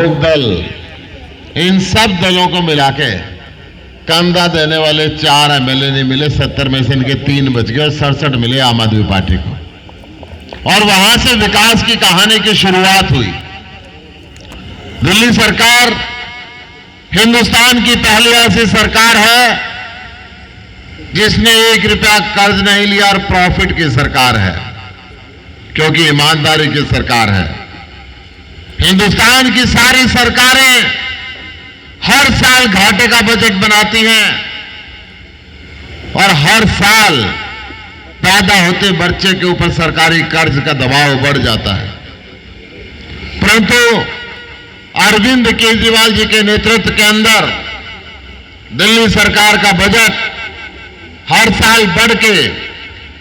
लोक दल, इन सब दलों को मिला के कंधा देने वाले 4 एमएलए नहीं मिले। 70 में से इनके 3 बच गए और 67 मिले आम आदमी पार्टी को। और वहां से विकास की कहानी की शुरुआत हुई। दिल्ली सरकार हिंदुस्तान की पहली ऐसी सरकार है जिसने 1 रुपया कर्ज नहीं लिया और प्रॉफिट की सरकार है, क्योंकि ईमानदारी की सरकार है। हिंदुस्तान की सारी सरकारें हर साल घाटे का बजट बनाती हैं और हर साल पैदा होते बच्चे के ऊपर सरकारी कर्ज का दबाव बढ़ जाता है। परंतु अरविंद केजरीवाल जी के नेतृत्व के अंदर दिल्ली सरकार का बजट हर साल बढ़ के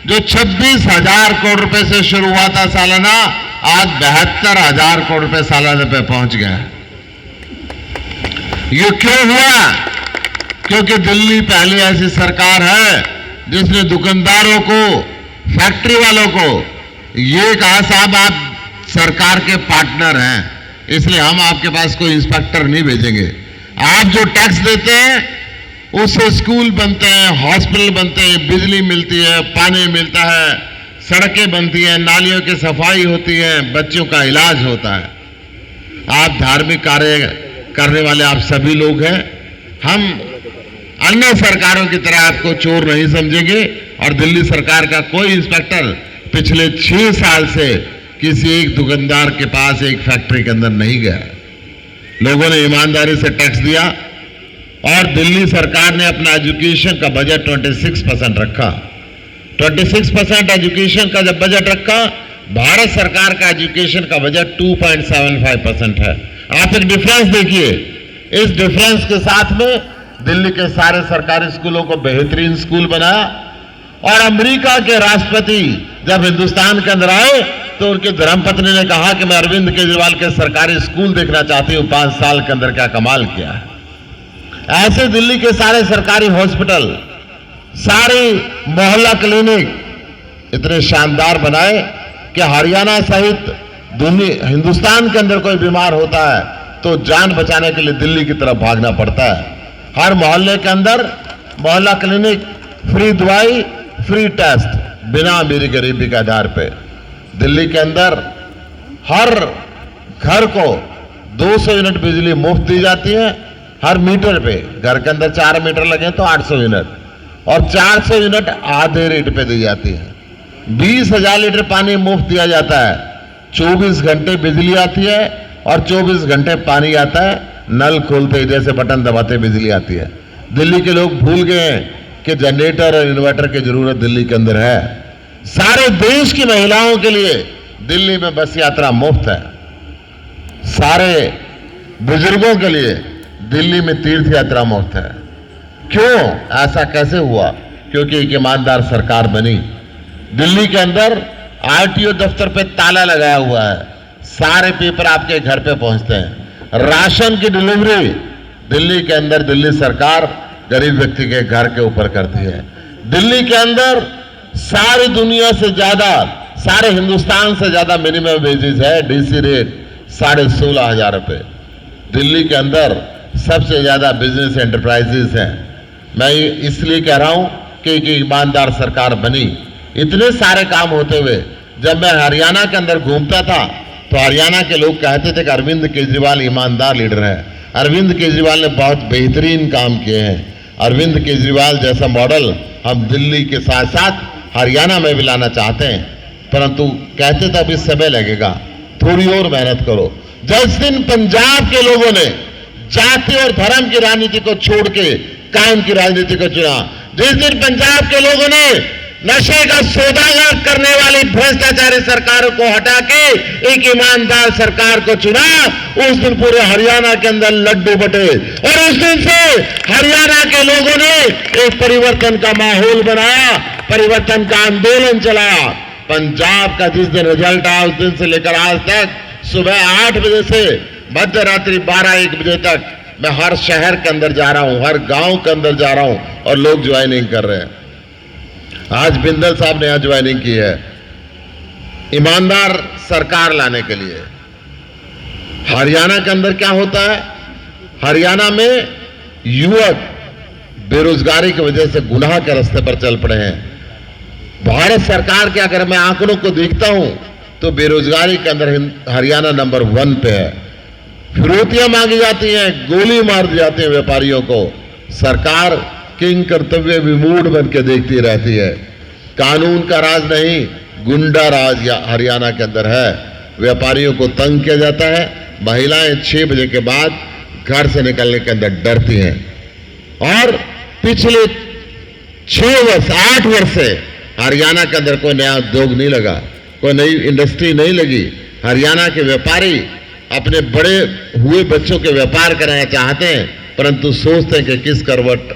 जो 26,000 करोड़ रुपए से शुरू हुआ था सालाना, आज 72,000 करोड़ रुपए सालाना पे पहुंच गया। ये क्यों हुआ? क्योंकि दिल्ली पहली ऐसी सरकार है जिसने दुकानदारों को, फैक्ट्री वालों को ये कहा, साहब आप सरकार के पार्टनर हैं, इसलिए हम आपके पास कोई इंस्पेक्टर नहीं भेजेंगे। आप जो टैक्स देते हैं उससे स्कूल बनते हैं, हॉस्पिटल बनते हैं, बिजली मिलती है, पानी मिलता है, सड़कें बनती हैं, नालियों की सफाई होती है, बच्चों का इलाज होता है। आप धार्मिक कार्य करने वाले आप सभी लोग हैं। हम अन्य सरकारों की तरह आपको चोर नहीं समझेंगे। और दिल्ली सरकार का कोई इंस्पेक्टर पिछले 6 साल से किसी एक दुकानदार के पास एक फैक्ट्री के अंदर नहीं गया। लोगों ने ईमानदारी से टैक्स दिया और दिल्ली सरकार ने अपना एजुकेशन का बजट 26% रखा। 26% एजुकेशन का जब बजट रखा, भारत सरकार का एजुकेशन का बजट 2.75% है। आप एक डिफरेंस देखिए। इस डिफरेंस के साथ में दिल्ली के सारे सरकारी स्कूलों को बेहतरीन स्कूल बनाया। और अमेरिका के राष्ट्रपति जब हिंदुस्तान के अंदर आए तो उनकी धर्मपत्नी ने कहा कि मैं अरविंद केजरीवाल के सरकारी स्कूल देखना चाहती हूं, 5 साल के अंदर क्या कमाल किया है। ऐसे दिल्ली के सारे सरकारी हॉस्पिटल, सारे मोहल्ला क्लिनिक इतने शानदार बनाए कि हरियाणा सहित हिंदुस्तान के अंदर कोई बीमार होता है तो जान बचाने के लिए दिल्ली की तरफ भागना पड़ता है। हर मोहल्ले के अंदर मोहल्ला क्लिनिक, फ्री दवाई, फ्री टेस्ट, बिना अमीरी गरीबी के आधार पे। दिल्ली के अंदर हर घर को 200 यूनिट बिजली मुफ्त दी जाती है। हर मीटर पे, घर के अंदर 4 मीटर लगे तो 800 यूनिट, और 400 यूनिट आधे रेट पे दी जाती है। 20,000 लीटर पानी मुफ्त दिया जाता है। 24 घंटे बिजली आती है और 24 घंटे पानी आता है। नल खोलते जैसे बटन दबाते बिजली आती है। दिल्ली के लोग भूल गए हैं कि जनरेटर और इन्वर्टर की जरूरत दिल्ली के अंदर है। सारे देश की महिलाओं के लिए दिल्ली में बस यात्रा मुफ्त है। सारे बुजुर्गों के लिए दिल्ली में तीर्थ यात्रा मुफ्त है। क्यों? ऐसा कैसे हुआ? क्योंकि एक ईमानदार सरकार बनी। दिल्ली के अंदर आरटीओ दफ्तर पे ताला लगाया हुआ है, सारे पेपर आपके घर पे पहुंचते हैं। राशन की डिलीवरी दिल्ली के अंदर दिल्ली सरकार गरीब व्यक्ति के घर के ऊपर करती है। दिल्ली के अंदर सारी दुनिया से ज्यादा, सारे हिंदुस्तान से ज्यादा मिनिमम वेजेस है, डीसी रेट 16,500 रुपए। दिल्ली के अंदर सबसे ज्यादा बिजनेस एंटरप्राइजेस हैं। मैं इसलिए कह रहा हूं कि एक ईमानदार सरकार बनी। इतने सारे काम होते हुए जब मैं हरियाणा के अंदर घूमता था तो हरियाणा के लोग कहते थे कि अरविंद केजरीवाल ईमानदार लीडर है। अरविंद केजरीवाल ने बहुत बेहतरीन काम किए हैं। अरविंद केजरीवाल जैसा मॉडल हम दिल्ली के साथ साथ हरियाणा में भी लाना चाहते हैं, परंतु कहते थे अभी समय लगेगा, थोड़ी और मेहनत करो। जिस दिन पंजाब के लोगों ने जाति और धर्म की राजनीति को छोड़ के कायम की राजनीति को चुना, जिस दिन पंजाब के लोगों ने नशे का सौदागर करने वाली भ्रष्टाचारी सरकारों को हटा के एक ईमानदार सरकार को चुना, उस दिन पूरे हरियाणा के अंदर लड्डू बटे। और उस दिन से हरियाणा के लोगों ने एक परिवर्तन का माहौल बनाया, परिवर्तन का आंदोलन चलाया। पंजाब का जिस दिन रिजल्ट आया उस दिन से लेकर आज तक सुबह 8 बजे से मध्य रात्रि 12-1 बजे तक मैं हर शहर के अंदर जा रहा हूं, हर गांव के अंदर जा रहा हूं और लोग ज्वाइनिंग कर रहे हैं। आज बिंदल साहब ने यहां ज्वाइनिंग की है ईमानदार सरकार लाने के लिए। हरियाणा के अंदर क्या होता है, हरियाणा में युवक बेरोजगारी की वजह से गुनाह के रास्ते पर चल पड़े हैं। भारत सरकार के अगर मैं आंकड़ों को देखता हूं तो बेरोजगारी के अंदर हरियाणा नंबर 1 पे है। फिरौतियां मांगी जाती हैं, गोली मार दी जाती है व्यापारियों को। सरकार किंग कर्तव्य विमूढ़ बन के देखती रहती है। कानून का राज नहीं, गुंडा राज हरियाणा के अंदर है। व्यापारियों को तंग किया जाता है। महिलाएं 6 बजे के बाद घर से निकलने के अंदर डरती हैं। और पिछले 8 वर्ष से हरियाणा के अंदर कोई नया उद्योग नहीं लगा, कोई नई इंडस्ट्री नहीं लगी। हरियाणा के व्यापारी अपने बड़े हुए बच्चों के व्यापार कराना चाहते हैं, परंतु सोचते हैं कि किस करवट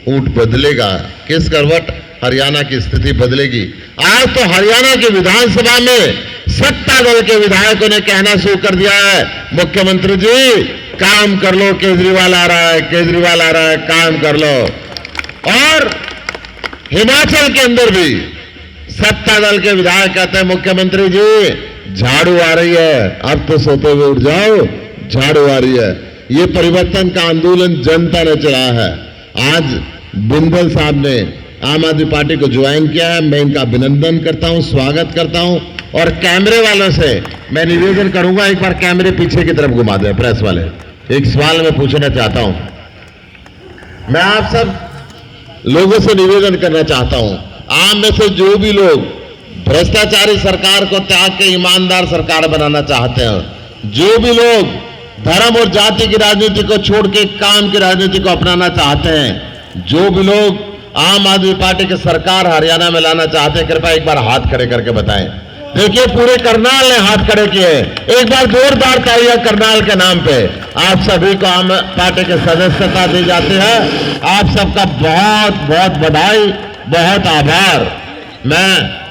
ऊंट बदलेगा, किस करवट हरियाणा की स्थिति बदलेगी। आज तो हरियाणा की विधानसभा में सत्ता दल के विधायकों ने कहना शुरू कर दिया है, मुख्यमंत्री जी काम कर लो, केजरीवाल आ रहा है, केजरीवाल आ रहा है, काम कर लो। और हिमाचल के अंदर भी सत्ता दल के विधायक कहते हैं, मुख्यमंत्री जी झाड़ू आ रही है, अब तो सोते हुए उठ जाओ, झाड़ू आ रही है। ये परिवर्तन का आंदोलन जनता ने चलाया है। आज बिंदल साहब ने आम आदमी पार्टी को ज्वाइन किया है, मैं इनका अभिनंदन करता हूं, स्वागत करता हूं। और कैमरे वालों से मैं निवेदन करूंगा, एक बार कैमरे पीछे की तरफ घुमा दें प्रेस वाले। एक सवाल मैं पूछना चाहता हूं, मैं आप सब लोगों से निवेदन करना चाहता हूं, आम में से जो भी लोग भ्रष्टाचारी सरकार को त्याग के ईमानदार सरकार बनाना चाहते हैं, जो भी लोग धर्म और जाति की राजनीति को छोड़ के काम की राजनीति को अपनाना चाहते हैं, जो भी लोग आम आदमी पार्टी की सरकार हरियाणा में लाना चाहते हैं, कृपया एक बार हाथ खड़े करके बताएं। देखिए पूरे करनाल ने हाथ खड़े किए। एक बार जोरदार तालियां करनाल के नाम पे। आप सभी को आम पार्टी की सदस्यता दी जाती है। आप सबका बहुत बहुत बधाई, बहुत आभार। मैं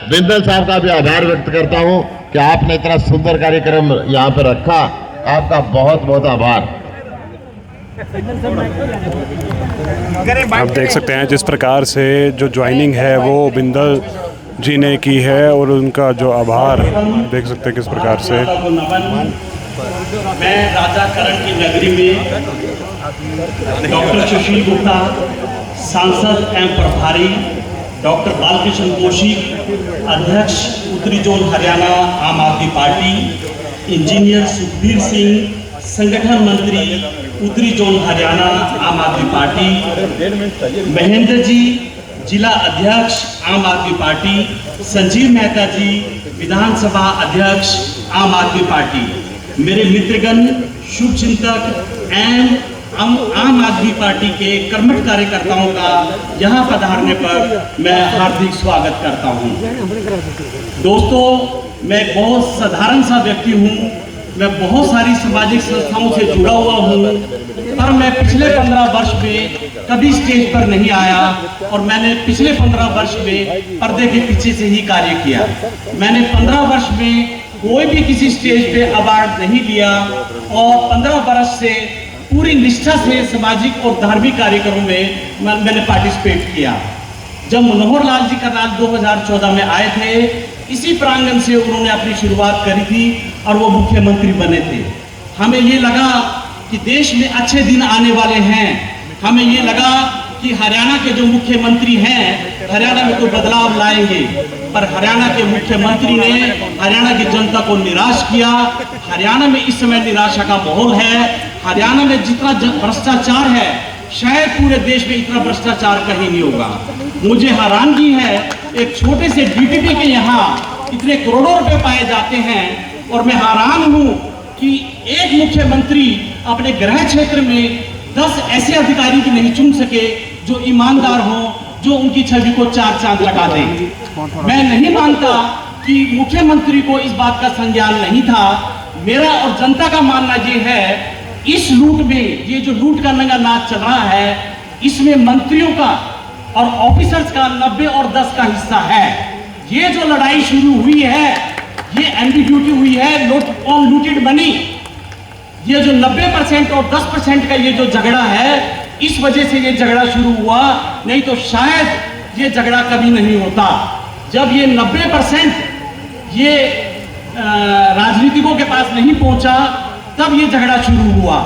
बिंदल साहब का भी आभार व्यक्त करता हूं कि आपने इतना सुंदर कार्यक्रम यहां पर रखा। आपका बहुत बहुत आभार। आप देख सकते हैं जिस प्रकार से जो ज्वाइनिंग है वो बिंदल जी ने की है, और उनका जो आभार देख सकते हैं किस प्रकार से। मैं राजा करण की नगरी में डॉक्टर सुशील गुप्ता, सांसद एवं प्रभारी डॉक्टर बालकृष्ण कौशिक, अध्यक्ष उत्तरी जोन हरियाणा आम आदमी पार्टी, इंजीनियर सुखबीर सिंह, संगठन मंत्री उत्तरी जोन हरियाणा आम आदमी पार्टी, महेंद्र जी जिला अध्यक्ष आम आदमी पार्टी, संजीव मेहता जी विधानसभा अध्यक्ष आम आदमी पार्टी, मेरे मित्रगण, शुभचिंतक एवं आम आदमी पार्टी के कर्मठ कार्यकर्ताओं का यहाँ पधारने पर मैं हार्दिक स्वागत करता हूँ। दोस्तों, मैं बहुत साधारण सा व्यक्ति हूँ। मैं बहुत सारी सामाजिक संस्थाओं से जुड़ा हुआ हूँ, पर मैं पिछले 15 वर्ष में कभी स्टेज पर नहीं आया, और मैंने पिछले 15 वर्ष में पर्दे के पीछे से ही कार्य किया। मैंने 15 वर्ष में कोई भी किसी स्टेज पे अवार्ड नहीं लिया, और 15 वर्ष से पूरी निष्ठा से सामाजिक और धार्मिक कार्यक्रमों में मैंने पार्टिसिपेट किया। जब मनोहर लाल जी करनाल 2014 में आए थे, इसी प्रांगण से उन्होंने अपनी शुरुआत करी थी और वो मुख्यमंत्री बने थे। हमें ये लगा कि देश में अच्छे दिन आने वाले हैं। हमें ये लगा कि हरियाणा के जो मुख्यमंत्री हैं हरियाणा में तो बदलाव लाएंगे, पर हरियाणा के मुख्यमंत्री ने हरियाणा की जनता को निराश किया। हरियाणा में इस समय निराशा का माहौल है। हरियाणा में जितना भ्रष्टाचार है, शायद पूरे देश में इतना भ्रष्टाचार कहीं नहीं होगा। मुझे हैरानगी है, एक छोटे से डीटीपी के यहाँ इतने करोड़ों रुपए पाए जाते हैं, और मैं हैरान हूँ कि एक मुख्यमंत्री अपने गृह क्षेत्र में 10 ऐसे अधिकारी भी नहीं चुन सके जो ईमानदार हो, जो उनकी छवि को 4 चांद लगा दें। मैं नहीं मानता कि मुख्यमंत्री को इस बात का संज्ञान नहीं था। मेरा और जनता का मानना ये है, इस लूट में, ये जो लूट का नंगा नाच चल रहा है, इसमें मंत्रियों का और ऑफिसर्स का 90 और 10 का हिस्सा है। ये जो लड़ाई शुरू हुई है, ये एम्बिग्यूटी हुई है ऑन लूटेड मनी। ये जो 90% और 10% का ये जो झगड़ा है, इस वजह से ये झगड़ा शुरू हुआ, नहीं तो शायद ये झगड़ा कभी नहीं होता। जब ये 90% ये राजनीतिकों के पास नहीं पहुंचा, तब ये झगड़ा शुरू हुआ।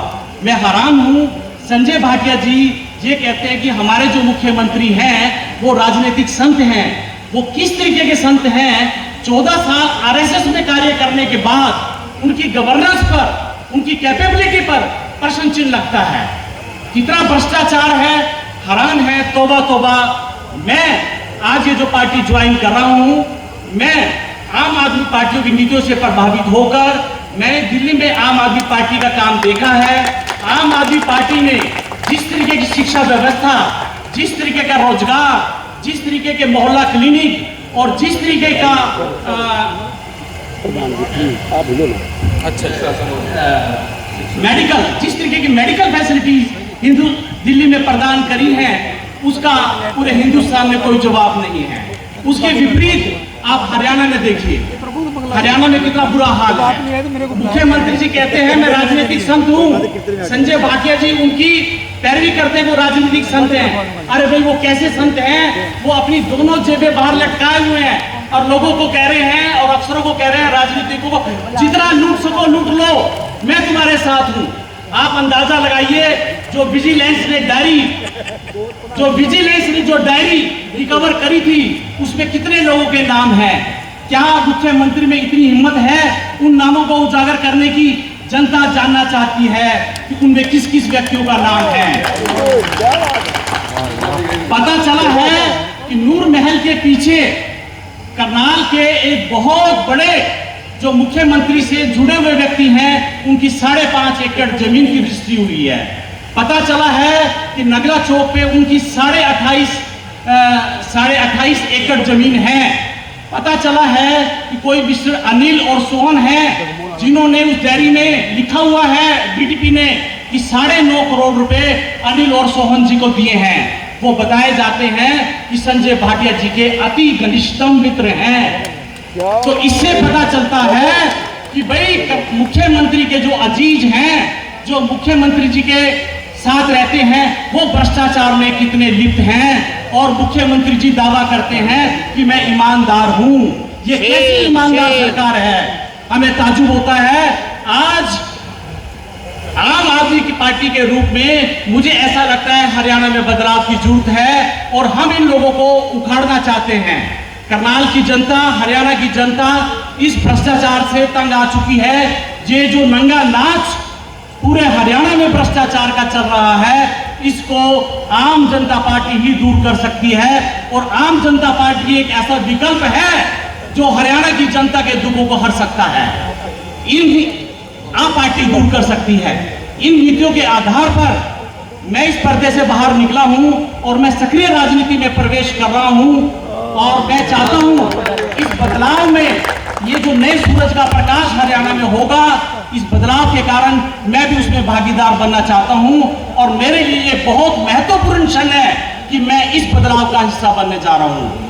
मैं हैरान हूँ, संजय भाटिया जी ये कहते हैं कि हमारे जो मुख्यमंत्री हैं वो राजनीतिक संत हैं। वो किस तरीके के संत हैं? 14 साल आरएसएस में कार्य करने के बाद उनकी गवर्नेंस पर, उनकी कैपेबिलिटी पर प्रश्न चिन्ह लगता है। कितना भ्रष्टाचार है, हैरान है। तौबा तौबा। मैं आज ये जो पार्टी ज्वाइन कर रहा हूँ, मैं आम आदमी पार्टियों की नीतियों से प्रभावित होकर मैंने दिल्ली में आम आदमी पार्टी का काम देखा है। आम आदमी पार्टी ने जिस तरीके की शिक्षा व्यवस्था, जिस तरीके का रोजगार, जिस तरीके के मोहल्ला क्लिनिक और जिस तरीके का मेडिकल, जिस तरीके की मेडिकल फैसिलिटीज दिल्ली में प्रदान करी है, उसका पूरे हिंदुस्तान में कोई जवाब नहीं है। उसके विपरीत आप हरियाणा में देखिए, हरियाणा में कितना बुरा हाल है। मुख्यमंत्री जी कहते हैं मैं राजनीतिक संत हूँ, संजय भाटिया जी उनकी पैरवी करते हैं, वो राजनीतिक संत हैं। अरे भाई वो कैसे संत हैं? वो अपनी दोनों जेबें बाहर लटकाए हुए हैं और लोगों को कह रहे हैं और अफसरों को कह रहे हैं, राजनीतिकों को, जितना लूट सको लूट लो, मैं तुम्हारे साथ हूँ। आप अंदाजा लगाइए, जो विजिलेंस ने जो डायरी रिकवर करी थी उसमें कितने लोगों के नाम हैं? क्या मुख्यमंत्री में इतनी हिम्मत है उन नामों को उजागर करने की? जनता जानना चाहती है कि उनमें किस किस व्यक्तियों का नाम है। पता चला है कि नूर महल के पीछे करनाल के एक बहुत बड़े जो मुख्यमंत्री से जुड़े हुए व्यक्ति हैं, उनकी 5.5 एकड़ जमीन की रजिस्ट्री हुई है। पता चला है कि नगला चौक पे उनकी 28.5 एकड़ जमीन है। पता चला है कि कोई मिस्टर अनिल और सोहन हैं, जिन्होंने उस डायरी में लिखा हुआ है डीटीपी ने कि 9.5 करोड़ रुपए अनिल और सोहन जी को दिए हैं। वो बताए जाते हैं कि संजय भाटिया जी के अति घनिष्ठतम मित्र हैं। तो इससे पता चलता है कि भाई मुख्यमंत्री के जो अजीज हैं, जो मुख्यमंत्री जी के साथ रहते हैं, वो भ्रष्टाचार में कितने लिप्त हैं। और मुख्यमंत्री जी दावा करते हैं कि मैं ईमानदार हूं। ये कैसी ईमानदार सरकार है? हमें ताज्जुब होता है। आज आम आदमी की पार्टी के रूप में मुझे ऐसा लगता है हरियाणा में बदलाव की जरूरत है और हम इन लोगों को उखाड़ना चाहते हैं। करनाल की जनता, हरियाणा की जनता इस भ्रष्टाचार से तंग आ चुकी है। ये जो नंगा नाच पूरे हरियाणा में भ्रष्टाचार का चल रहा है, इसको आम जनता पार्टी ही दूर कर सकती है। और आम जनता पार्टी एक ऐसा विकल्प है जो हरियाणा की जनता के दुखों को हर सकता है। आम पार्टी दूर कर सकती है। इन नीतियों के आधार पर मैं इस पर्दे से बाहर निकला हूं और मैं सक्रिय राजनीति में प्रवेश कर रहा हूं। और मैं चाहता हूं इस बदलाव में, ये जो नए सूरज का प्रकाश हरियाणा में होगा, इस बदलाव के कारण मैं भी उसमें भागीदार बनना चाहता हूं। और मेरे लिए ये बहुत महत्वपूर्ण क्षण है कि मैं इस बदलाव का हिस्सा बनने जा रहा हूं।